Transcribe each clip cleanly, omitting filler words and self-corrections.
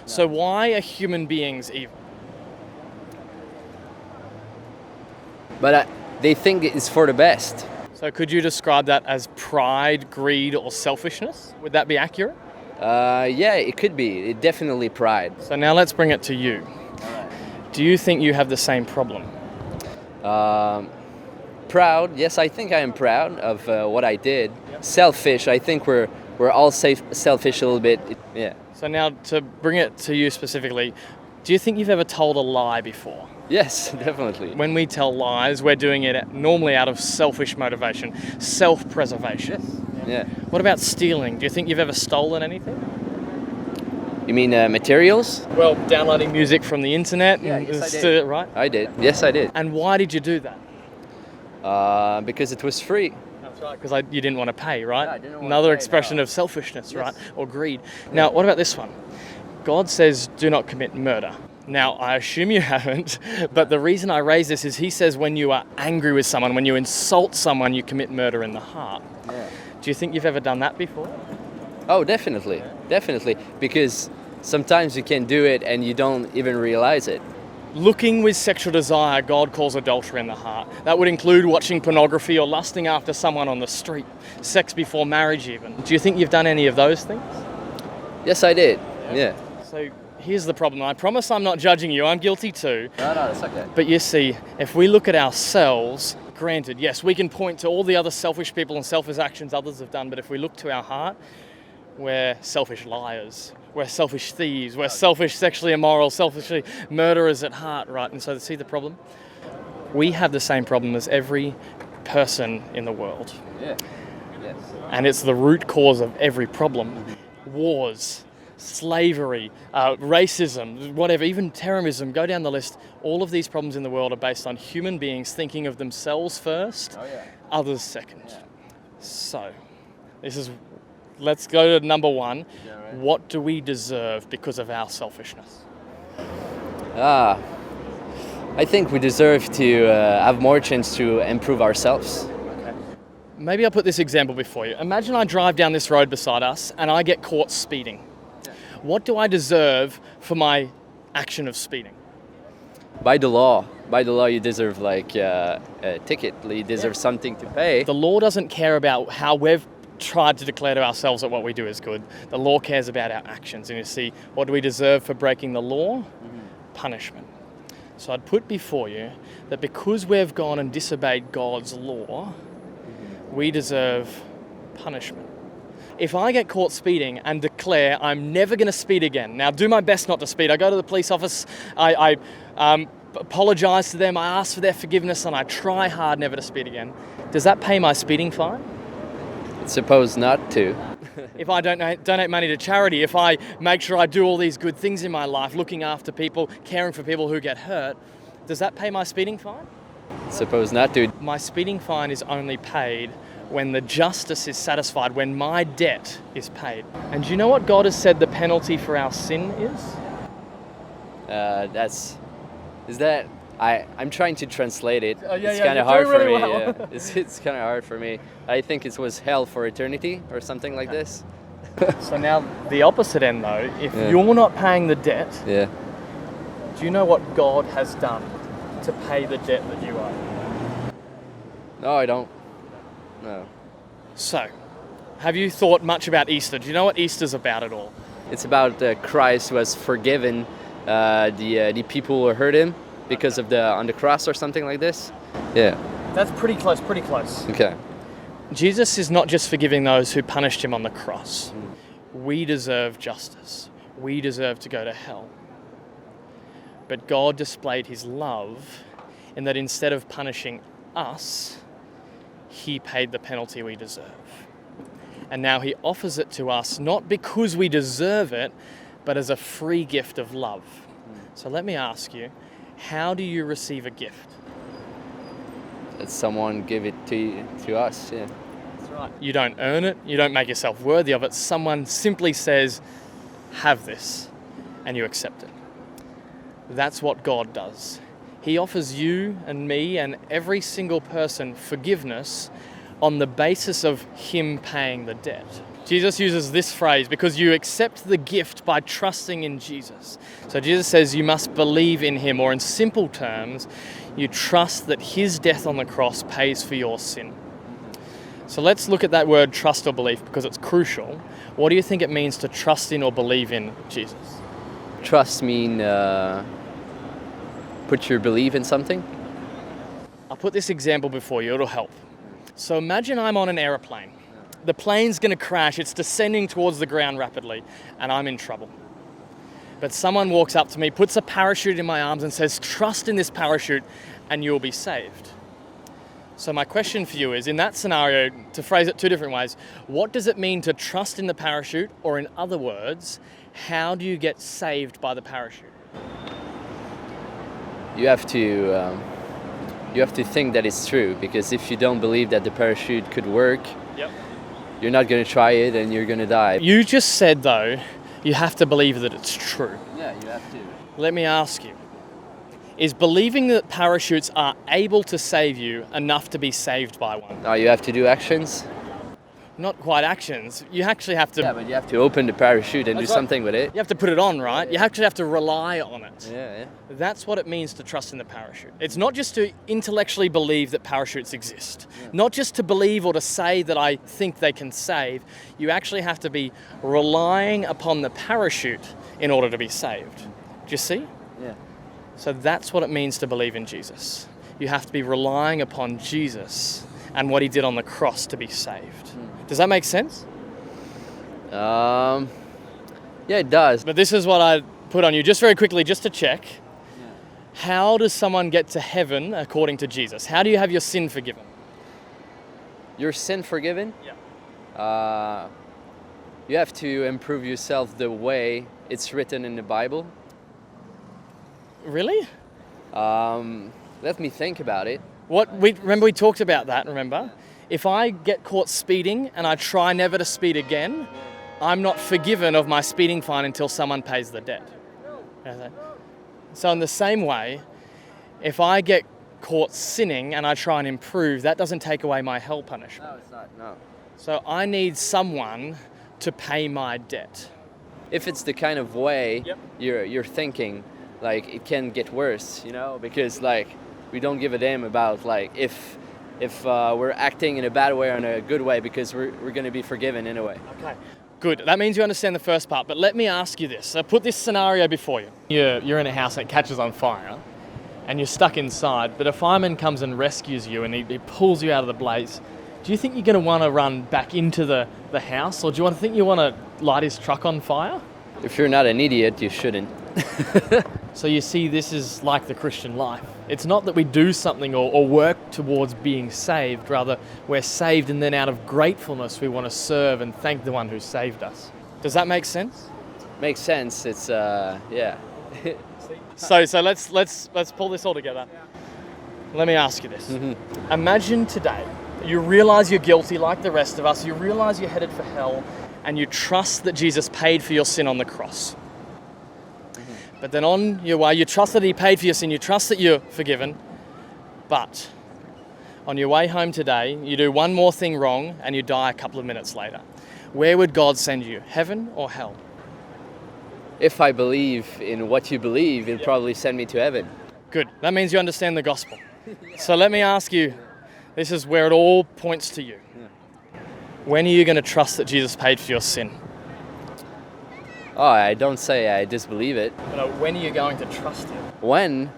So why are human beings evil? But they think it's for the best. So could you describe that as pride, greed, or selfishness? Would that be accurate? Yeah, it could be. It definitely pride. So now let's bring it to you. Do you think you have the same problem? Proud. Yes, I think I am proud of what I did. Selfish. I think we're all selfish a little bit. Yeah. So now to bring it to you specifically, do you think you've ever told a lie before? Yes, definitely. When we tell lies, we're doing it normally out of selfish motivation, self-preservation. Yeah. What about stealing? Do you think you've ever stolen anything? You mean materials? Well, downloading music from the internet. Yeah, yes, I did. Right? I did. Yes, I did. And why did you do that? Because it was free. That's right, because you didn't want to pay, right? Yeah, I didn't want Another to pay, expression no. of selfishness, Yes. right? Or greed. Now, what about this one? God says, do not commit murder. Now, I assume you haven't, but the reason I raise this is he says when you are angry with someone, when you insult someone, you commit murder in the heart. Yeah. Do you think you've ever done that before? Oh, definitely. Definitely. Because sometimes you can do it and you don't even realize it. Looking with sexual desire, God calls adultery in the heart. That would include watching pornography or lusting after someone on the street, sex before marriage even. Do you think you've done any of those things? Yes, I did. Yeah. So here's the problem. I promise I'm not judging you. I'm guilty too. No, that's okay. But you see, if we look at ourselves, granted, yes, we can point to all the other selfish people and selfish actions others have done, but if we look to our heart, we're selfish liars. We're selfish thieves. We're selfish, sexually immoral, selfishly murderers at heart, right? And so see the problem? We have the same problem as every person in the world. Yeah. Yes. And it's the root cause of every problem. Wars, slavery, racism, whatever, even terrorism, go down the list. All of these problems in the world are based on human beings thinking of themselves first, others second. Yeah. So, let's go to number one. Yeah, right. What do we deserve because of our selfishness? I think we deserve to have more chance to improve ourselves. Maybe I'll put this example before you. Imagine I drive down this road beside us and I get caught speeding. What do I deserve for my action of speeding? By the law, you deserve like a ticket. You deserve something to pay. The law doesn't care about how we've tried to declare to ourselves that what we do is good. The law cares about our actions. And you see, what do we deserve for breaking the law? Punishment. So I'd put before you that because we've gone and disobeyed God's law, we deserve punishment. If I get caught speeding and declare I'm never going to speed again, now do my best not to speed. I go to the police office, I apologise to them, I ask for their forgiveness, and I try hard never to speed again. Does that pay my speeding fine? It's supposed not to. If I donate money to charity, if I make sure I do all these good things in my life, looking after people, caring for people who get hurt, does that pay my speeding fine? It's supposed not to. My speeding fine is only paid when the justice is satisfied, when my debt is paid. And do you know what God has said the penalty for our sin is? I'm trying to translate it. Oh, yeah, it's yeah, kind of you're hard doing for really me. well. Yeah. It's kind of hard for me. I think it was hell for eternity or something like this. So now the opposite end though, if you're not paying the debt, Yeah. do you know what God has done to pay the debt that you owe? No, I don't. No. So, have you thought much about Easter? Do you know what Easter's about at all? It's about Christ who has forgiven the people who hurt him because of on the cross or something like this. Yeah. That's pretty close. Okay. Jesus is not just forgiving those who punished him on the cross. We deserve justice. We deserve to go to hell. But God displayed his love in that instead of punishing us, he paid the penalty we deserve. And now he offers it to us not because we deserve it, but as a free gift of love. So let me ask you, how do you receive a gift? That someone give it to us, yeah. That's right. You don't earn it, you don't make yourself worthy of it. Someone simply says, have this, and you accept it. That's what God does. He offers you and me and every single person forgiveness on the basis of him paying the debt. Jesus uses this phrase, because you accept the gift by trusting in Jesus. So Jesus says you must believe in him, or in simple terms, you trust that his death on the cross pays for your sin. So let's look at that word trust or belief, because it's crucial. What do you think it means to trust in or believe in Jesus? Trust mean put your belief in something. I'll put this example before you, it'll help. So imagine I'm on an aeroplane. The plane's going to crash, it's descending towards the ground rapidly, and I'm in trouble. But someone walks up to me, puts a parachute in my arms and says, trust in this parachute and you'll be saved. So my question for you is, in that scenario, to phrase it two different ways, what does it mean to trust in the parachute? Or in other words, how do you get saved by the parachute? You have to think that it's true, because if you don't believe that the parachute could work, you're not going to try it and you're going to die. You just said, though, you have to believe that it's true. Yeah, you have to. Let me ask you, is believing that parachutes are able to save you enough to be saved by one? Now you have to do actions. Not quite actions. You actually have to... Yeah, but you have to open the parachute and do something with it. You have to put it on, right? You actually have to rely on it. Yeah. That's what it means to trust in the parachute. It's not just to intellectually believe that parachutes exist. Not just to believe or to say that I think they can save. You actually have to be relying upon the parachute in order to be saved. Do you see? Yeah. So that's what it means to believe in Jesus. You have to be relying upon Jesus and what he did on the cross to be saved. Does that make sense? Yeah, it does. But this is what I put on you, just very quickly, just to check. How does someone get to heaven according to Jesus? How do you have your sin forgiven? Your sin forgiven? Yeah. You have to improve yourself the way it's written in the Bible. Really? Let me think about it. Remember we talked about that, remember? If I get caught speeding and I try never to speed again, I'm not forgiven of my speeding fine until someone pays the debt. So in the same way, if I get caught sinning and I try and improve, that doesn't take away my hell punishment. No, it's not, no. So I need someone to pay my debt. If it's the kind of way you're thinking, like, it can get worse, because like we don't give a damn about like if we're acting in a bad way or in a good way, because we're going to be forgiven anyway. Okay, good. That means you understand the first part, but let me ask you this. So put this scenario before you. You're in a house that catches on fire and you're stuck inside, but a fireman comes and rescues you and he pulls you out of the blaze. Do you think you're going to want to run back into the house, or do you think you want to light his truck on fire? If you're not an idiot, you shouldn't. So you see, this is like the Christian life. It's not that we do something or work towards being saved. Rather, we're saved, and then out of gratefulness, we want to serve and thank the one who saved us. Does that make sense? Makes sense. It's yeah. So let's pull this all together. Let me ask you this. Mm-hmm. Imagine today you realize you're guilty like the rest of us. You realize you're headed for hell, and you trust that Jesus paid for your sin on the cross. But then on your way, you trust that he paid for your sin, you trust that you're forgiven, but on your way home today, you do one more thing wrong and you die a couple of minutes later. Where would God send you, heaven or hell? If I believe in what you believe, it'll probably send me to heaven. Good. That means you understand the gospel. So let me ask you, this is where it all points to you. When are you going to trust that Jesus paid for your sin? Oh, I don't say I disbelieve it. But when are you going to trust him? When?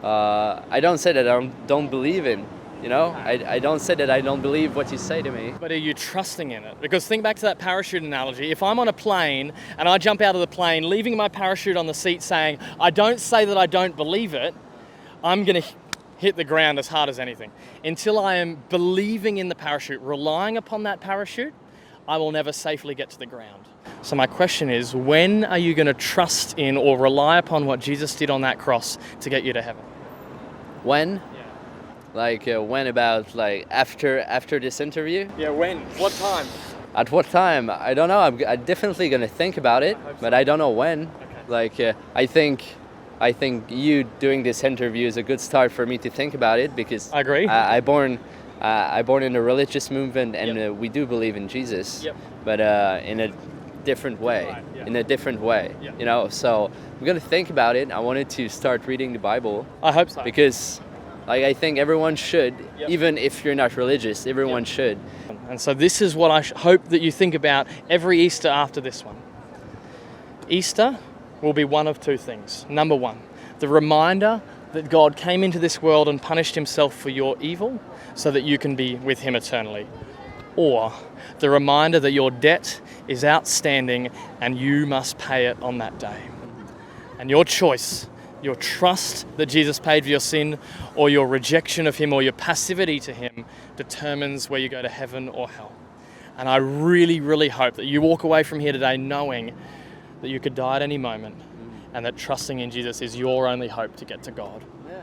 I don't say that I don't believe in. I don't say that I don't believe what you say to me. But are you trusting in it? Because think back to that parachute analogy. If I'm on a plane and I jump out of the plane, leaving my parachute on the seat saying, I don't say that I don't believe it, I'm going to hit the ground as hard as anything. Until I am believing in the parachute, relying upon that parachute, I will never safely get to the ground. So my question is, when are you going to trust in or rely upon what Jesus did on that cross to get you to heaven? When? Yeah. Like when about like after this interview? Yeah, when? What time? At what time? I don't know. I'm definitely going to think about it, but I don't know when. Okay. Like I think you doing this interview is a good start for me to think about it, because I agree. I born I born in a religious movement, and we do believe in Jesus, but in a different way. Right, yeah. In a different way, you know. So I'm gonna think about it. I wanted to start reading the Bible I hope so. because, like, I think everyone should, even if you're not religious. Everyone should. And so this is what I hope that you think about every Easter after this one. Easter will be one of two things. Number one, the reminder that God came into this world and punished himself for your evil so that you can be with him eternally. Or the reminder that your debt is outstanding and you must pay it on that day. And your choice, your trust that Jesus paid for your sin, or your rejection of him, or your passivity to him, determines where you go to heaven or hell. And I really, really hope that you walk away from here today knowing that you could die at any moment and that trusting in Jesus is your only hope to get to God.